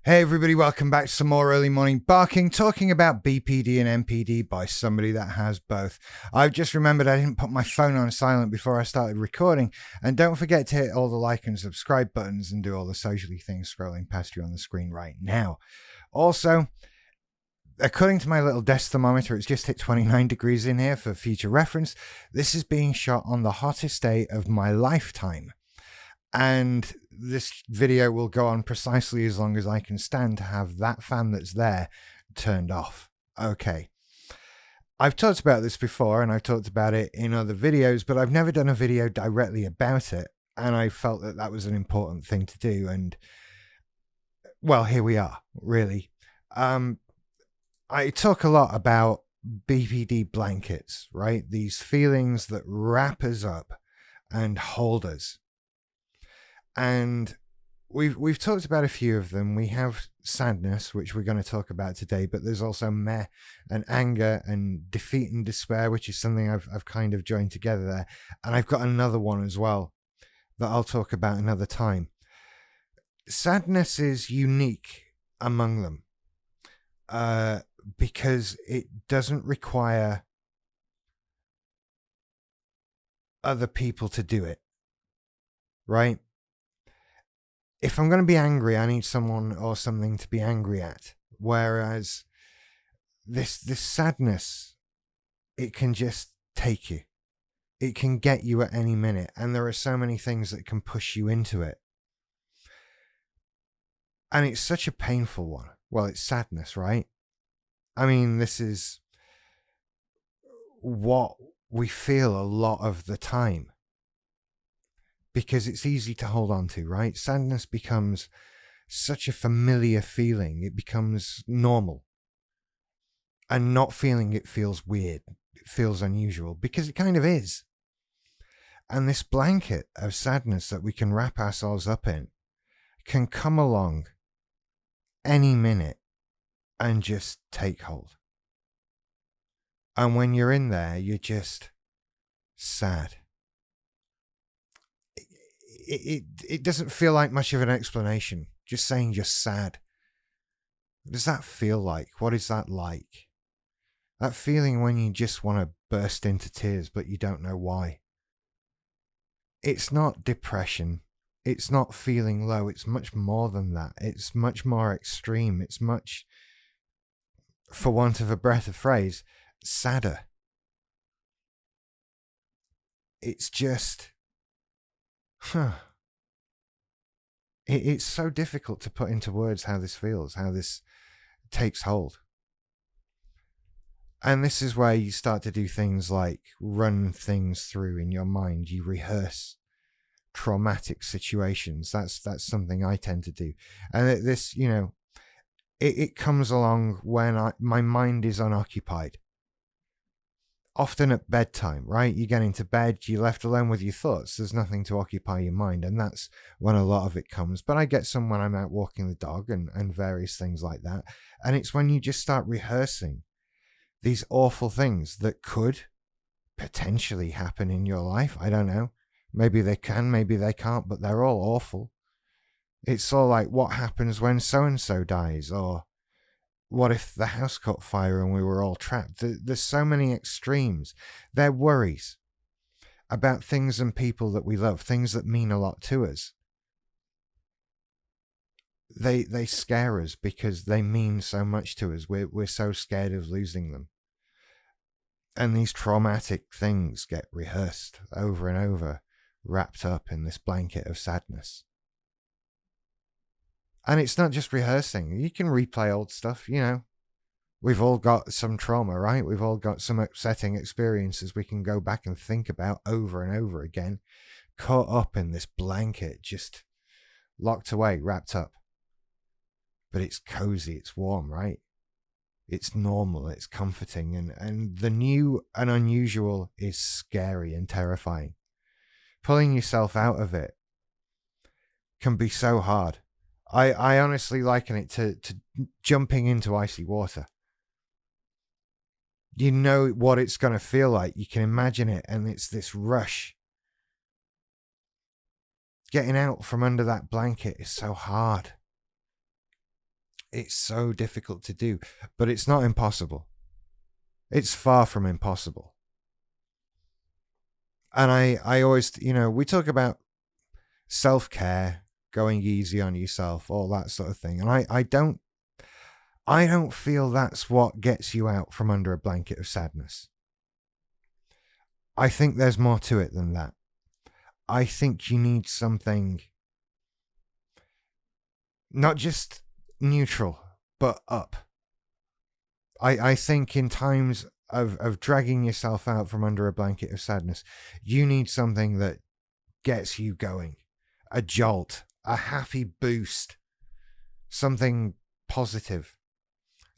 Hey everybody, welcome back to some more early morning barking, talking about BPD and MPD by somebody that has both. I've just remembered I didn't put my phone on silent before I started recording, and don't forget to hit all the like and subscribe buttons and do all the socially things scrolling past you on the screen right now. Also, according to my little desk thermometer, it's just hit 29 degrees in here for future reference. This is being shot on the hottest day of my lifetime. And this video will go on precisely as long as I can stand to have that fan that's there turned off. Okay. I've talked about this before and I've talked about it in other videos, but I've never done a video directly about it. And I felt that that was an important thing to do. And, well, here we are, really. I talk a lot about BPD blankets, right? These feelings that wrap us up and hold us. And we've talked about a few of them. We have sadness, which we're going to talk about today, but there's also meh and anger and defeat and despair, which is something I've kind of joined together there. And I've got another one as well that I'll talk about another time. Sadness is unique among them because it doesn't require other people to do it, right? If I'm going to be angry, I need someone or something to be angry at. Whereas this sadness, it can just take you. It can get you at any minute. And there are so many things that can push you into it. And it's such a painful one. Well, it's sadness, right? I mean, this is what we feel a lot of the time. Because it's easy to hold on to, right? Sadness becomes such a familiar feeling. It becomes normal. And not feeling it feels weird. It feels unusual because it kind of is. And this blanket of sadness that we can wrap ourselves up in can come along any minute and just take hold. And when you're in there, you're just sad. It doesn't feel like much of an explanation. Just saying you're sad. What does that feel like? What is that like? That feeling when you just want to burst into tears, but you don't know why. It's not depression. It's not feeling low. It's much more than that. It's much more extreme. It's much, for want of a better phrase, sadder. It's just... It's so difficult to put into words how this feels, how this takes hold. And this is where you start to do things like run things through in your mind. You rehearse traumatic situations. That's something I tend to do. And this, it comes along when my mind is unoccupied. Often at bedtime, right? You get into bed, you're left alone with your thoughts. There's nothing to occupy your mind. And that's when a lot of it comes. But I get some when I'm out walking the dog and various things like that. And it's when you just start rehearsing these awful things that could potentially happen in your life. I don't know. Maybe they can, maybe they can't, but they're all awful. It's all like, what happens when so-and-so dies? Or what if the house caught fire and we were all trapped? There's so many extremes. They're worries about things and people that we love, things that mean a lot to us. They scare us because they mean so much to us. We're so scared of losing them. And these traumatic things get rehearsed over and over, wrapped up in this blanket of sadness. And it's not just rehearsing. You can replay old stuff, We've all got some trauma, right? We've all got some upsetting experiences we can go back and think about over and over again, caught up in this blanket, just locked away, wrapped up. But it's cozy, it's warm, right? It's normal, it's comforting, and the new and unusual is scary and terrifying. Pulling yourself out of it can be so hard. I honestly liken it to jumping into icy water. You know what it's going to feel like. You can imagine it, and it's this rush. Getting out from under that blanket is so hard. It's so difficult to do, but it's not impossible. It's far from impossible. And I always, we talk about self-care, going easy on yourself, all that sort of thing. And I don't feel that's what gets you out from under a blanket of sadness. I think there's more to it than that. I think you need something not just neutral, but up. I think in times of dragging yourself out from under a blanket of sadness, you need something that gets you going. A jolt, a happy boost, something positive.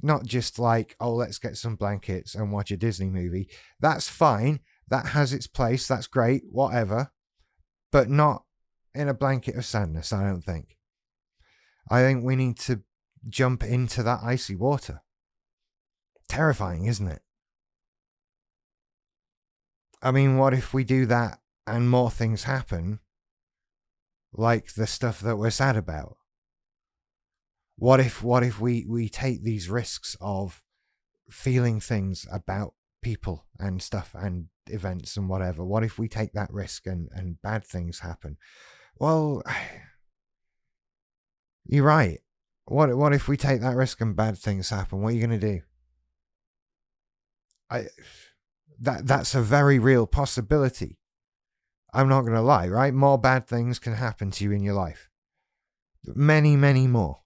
Not just like, oh, let's get some blankets and watch a Disney movie. That's fine. That has its place. That's great. Whatever. But not in a blanket of sadness, I don't think. I think we need to jump into that icy water. Terrifying, isn't it? I mean, what if we do that and more things happen, like the stuff that we're sad about? What if we take these risks of feeling things about people and stuff and events and whatever? What if we take that risk and bad things happen? Well, you're right. What if we take that risk and bad things happen? What are you going to do? That's a very real possibility. I'm not going to lie, right? More bad things can happen to you in your life. Many, many more.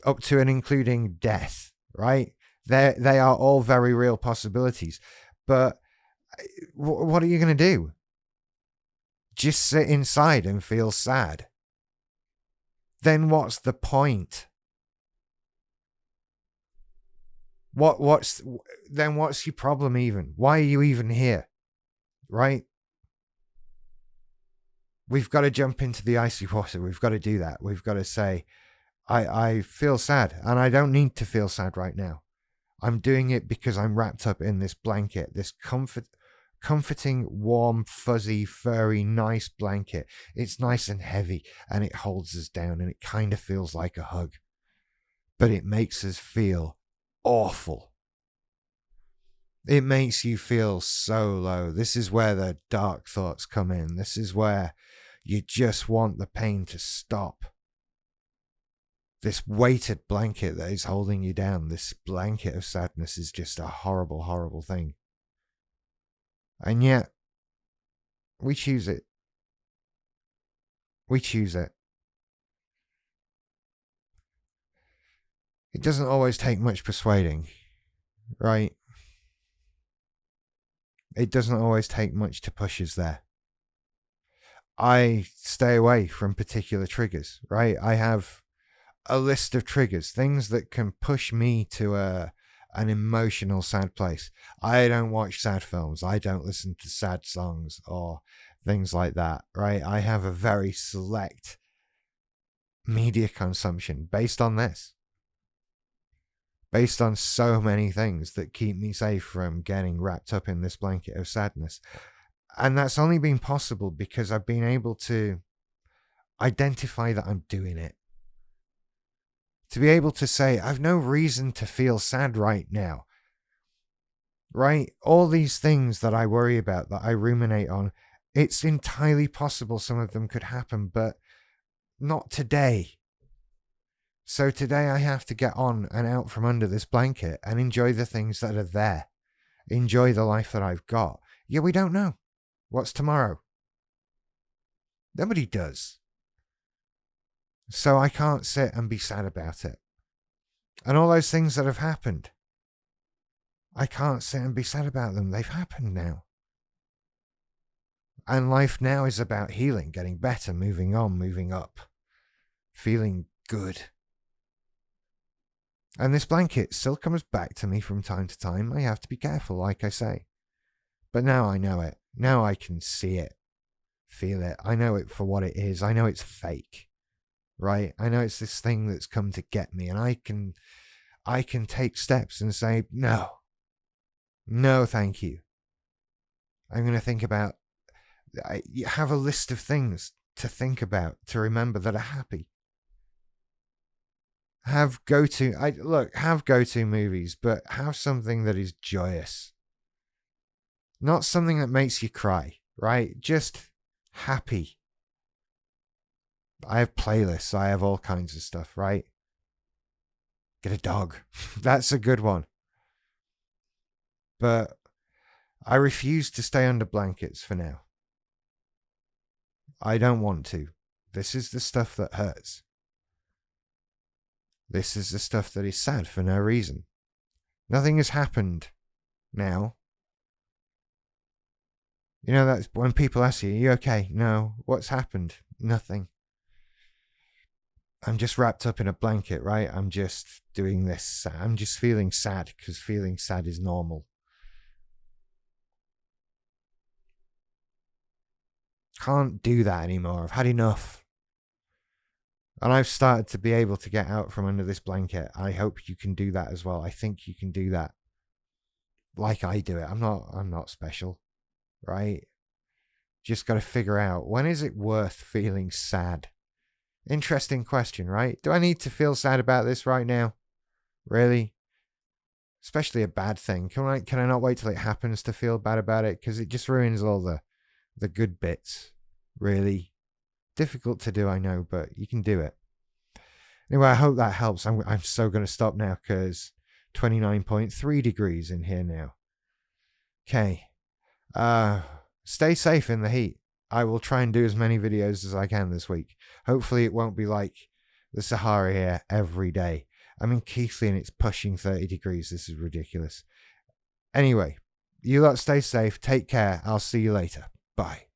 Up to and including death, right? They are all very real possibilities. But what are you going to do? Just sit inside and feel sad? Then what's the point? What's your problem even? Why are you even here? Right? We've got to jump into the icy water. We've got to do that. We've got to say, I feel sad, and I don't need to feel sad right now. I'm doing it because I'm wrapped up in this blanket, this comforting, warm, fuzzy, furry, nice blanket. It's nice and heavy, and it holds us down, and it kind of feels like a hug. But it makes us feel awful. It makes you feel so low. This is where the dark thoughts come in. This is where you just want the pain to stop. This weighted blanket that is holding you down, this blanket of sadness, is just a horrible, horrible thing. And yet, we choose it. We choose it. It doesn't always take much persuading, right? It doesn't always take much to push us there. I stay away from particular triggers, right? I have a list of triggers, things that can push me to an emotional sad place. I don't watch sad films. I don't listen to sad songs or things like that, right? I have a very select media consumption based on this. Based on so many things that keep me safe from getting wrapped up in this blanket of sadness. And that's only been possible because I've been able to identify that I'm doing it. To be able to say, I've no reason to feel sad right now. Right? All these things that I worry about, that I ruminate on, it's entirely possible some of them could happen, but not today. So today I have to get on and out from under this blanket and enjoy the things that are there. Enjoy the life that I've got. Yeah, we don't know. What's tomorrow? Nobody does. So I can't sit and be sad about it. And all those things that have happened, I can't sit and be sad about them. They've happened now. And life now is about healing, getting better, moving on, moving up, feeling good. And this blanket still comes back to me from time to time. I have to be careful, like I say. But now I know it. Now I can see it, feel it. I know it for what it is. I know it's fake, right? I know it's this thing that's come to get me, and I can take steps and say, no, thank you. I'm going to think about, have a list of things to think about, to remember, that are happy. Have go-to movies, but have something that is joyous. Not something that makes you cry, right? Just happy. I have playlists. I have all kinds of stuff, right? Get a dog. That's a good one. But I refuse to stay under blankets for now. I don't want to. This is the stuff that hurts. This is the stuff that is sad for no reason. Nothing has happened now. You know, that's when people ask you, are you okay? No. What's happened? Nothing. I'm just wrapped up in a blanket, right? I'm just doing this. I'm just feeling sad because feeling sad is normal. Can't do that anymore. I've had enough. And I've started to be able to get out from under this blanket. I hope you can do that as well. I think you can do that like I do it. I'm not special, right? Just got to figure out, when is it worth feeling sad? Interesting question, right? Do I need to feel sad about this right now? Really? Especially a bad thing. Can I not wait till it happens to feel bad about it? Because it just ruins all the good bits. Really difficult to do, I know, but you can do it. Anyway, I hope that helps. I'm so going to stop now because 29.3 degrees in here now. Okay. Stay safe in the heat. I will try and do as many videos as I can this week. Hopefully it won't be like the Sahara here every day. I'm in Keighley and it's pushing 30 degrees. This is ridiculous. Anyway, you lot stay safe. Take care. I'll see you later. Bye.